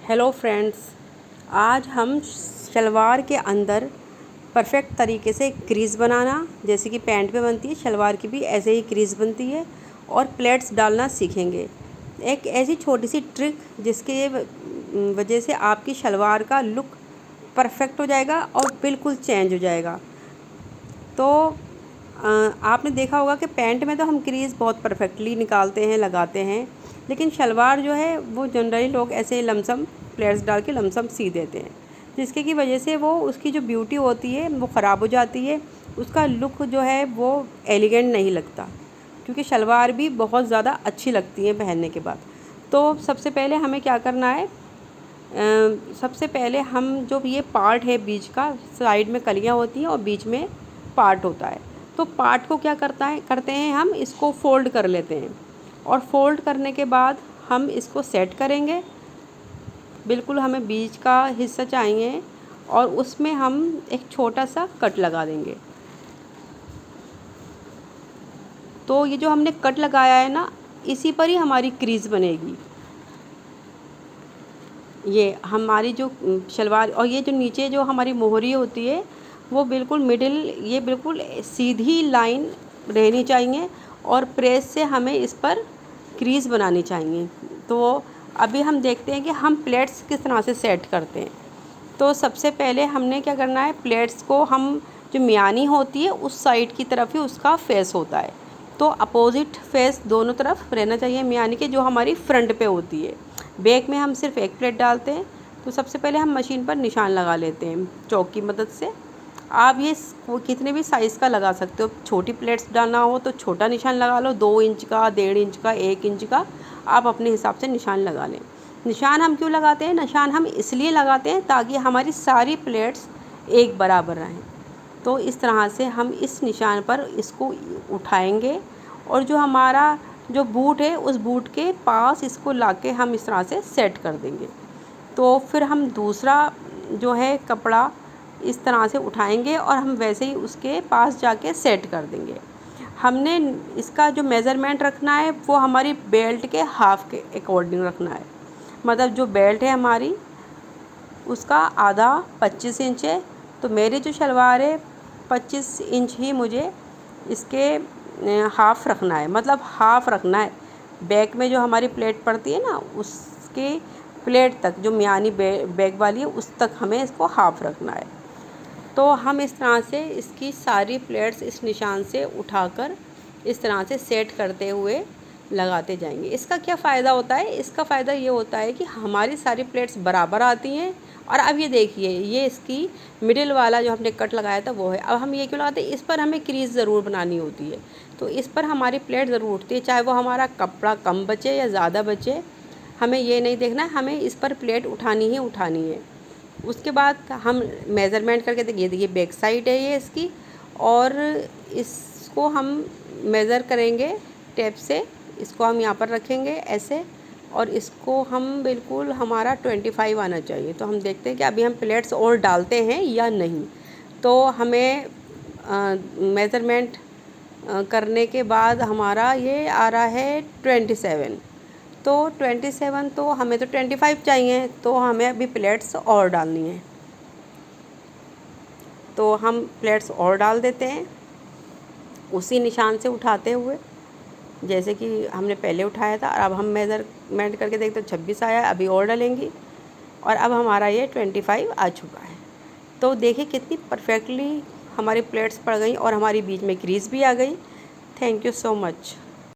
Hello friends, आज हम शलवार के अंदर परफेक्ट तरीके से क्रीज़ बनाना, जैसे कि पैंट पे बनती है शलवार की भी ऐसे ही क्रीज़ बनती है, और प्लेट्स डालना सीखेंगे। एक ऐसी छोटी सी ट्रिक जिसके वजह से आपकी शलवार का लुक परफेक्ट हो जाएगा और बिल्कुल चेंज हो जाएगा। तो आपने देखा होगा कि पैंट में तो हम क्रीज़ बहुत परफेक्टली निकालते हैं, लगाते हैं, लेकिन शलवार जो है वो जनरली लोग ऐसे लमसम प्लेट्स डाल के लमसम सी देते हैं, जिसके की वजह से वो उसकी जो ब्यूटी होती है वो ख़राब हो जाती है। उसका लुक जो है वो एलिगेंट नहीं लगता, क्योंकि शलवार भी बहुत ज़्यादा अच्छी लगती है पहनने के बाद। तो सबसे पहले हमें क्या करना है, सबसे पहले हम जो ये पार्ट है बीच का, साइड में कलियाँ होती हैं और बीच में पार्ट होता है, तो पार्ट को क्या करते हैं हम इसको फ़ोल्ड कर लेते हैं, और फ़ोल्ड करने के बाद हम इसको सेट करेंगे। बिल्कुल हमें बीच का हिस्सा चाहिए और उसमें हम एक छोटा सा कट लगा देंगे। तो ये जो हमने कट लगाया है ना, इसी पर ही हमारी क्रीज़ बनेगी। ये हमारी जो शलवार और ये जो नीचे जो हमारी मोहरी होती है वो बिल्कुल मिडिल, ये बिल्कुल सीधी लाइन रहनी चाहिए, और प्रेस से हमें इस पर क्रीज़ बनानी चाहिए। तो अभी हम देखते हैं कि हम प्लेट्स किस तरह से सेट करते हैं। तो सबसे पहले हमने क्या करना है, प्लेट्स को हम जो मियानी होती है उस साइड की तरफ ही उसका फेस होता है, तो अपोजिट फेस दोनों तरफ रहना चाहिए मियानी के, जो हमारी फ्रंट पे होती है। बैक में हम सिर्फ एक प्लेट डालते हैं। तो सबसे पहले हम मशीन पर निशान लगा लेते हैं चौक की मदद से। आप ये कितने भी साइज़ का लगा सकते हो, छोटी प्लेट्स डालना हो तो छोटा निशान लगा लो, 2 इंच का, 1.5 इंच का, 1 इंच का, आप अपने हिसाब से निशान लगा लें। निशान हम क्यों लगाते हैं, निशान हम इसलिए लगाते हैं ताकि हमारी सारी प्लेट्स एक बराबर रहें। तो इस तरह से हम इस निशान पर इसको उठाएंगे, और जो हमारा जो बूट है उस बूट के पास इसको लाके हम इस तरह से सेट कर देंगे। तो फिर हम दूसरा जो है कपड़ा इस तरह से उठाएंगे और हम वैसे ही उसके पास जाके सेट कर देंगे। हमने इसका जो मेज़रमेंट रखना है वो हमारी बेल्ट के हाफ के अकॉर्डिंग रखना है। मतलब जो बेल्ट है हमारी उसका आधा 25 इंच है, तो मेरी जो शलवार है 25 इंच ही मुझे इसके हाफ़ रखना है, मतलब हाफ़ रखना है। बैक में जो हमारी प्लेट पड़ती है ना, उसके प्लेट तक जो मियानी बैक वाली है उस तक हमें इसको हाफ़ रखना है। तो हम इस तरह से इसकी सारी प्लेट्स इस निशान से उठाकर इस तरह से सेट करते हुए लगाते जाएंगे। इसका क्या फ़ायदा होता है, इसका फ़ायदा ये होता है कि हमारी सारी प्लेट्स बराबर आती हैं। और अब ये देखिए, ये इसकी मिडिल वाला जो हमने कट लगाया था वो है। अब हम ये क्यों लगाते हैं, इस पर हमें क्रीज़ ज़रूर बनानी होती है, तो इस पर हमारी प्लेट ज़रूर उठती है, चाहे वो हमारा कपड़ा कम बचे या ज़्यादा बचे। हमें ये नहीं देखना है, हमें इस पर प्लेट उठानी ही उठानी है। उसके बाद हम मेज़रमेंट करके देखिए बैक साइड है ये इसकी, और इसको हम मेज़र करेंगे टेप से। इसको हम यहाँ पर रखेंगे ऐसे, और इसको हम बिल्कुल हमारा 25 आना चाहिए। तो हम देखते हैं कि अभी हम प्लेट्स और डालते हैं या नहीं। तो हमें मेज़रमेंट करने के बाद हमारा ये आ रहा है 27। तो 27, तो हमें तो 25 चाहिए, तो हमें अभी प्लेट्स और डालनी है। तो हम प्लेट्स और डाल देते हैं उसी निशान से उठाते हुए, जैसे कि हमने पहले उठाया था। और अब हम मेज़रमेंट करके देखते हैं 26 आया, अभी और डालेंगी, और अब हमारा ये 25 आ चुका है। तो देखिए कितनी परफेक्टली हमारी प्लेट्स पड़ गई और हमारी बीच में क्रीज़ भी आ गई। Thank you so much.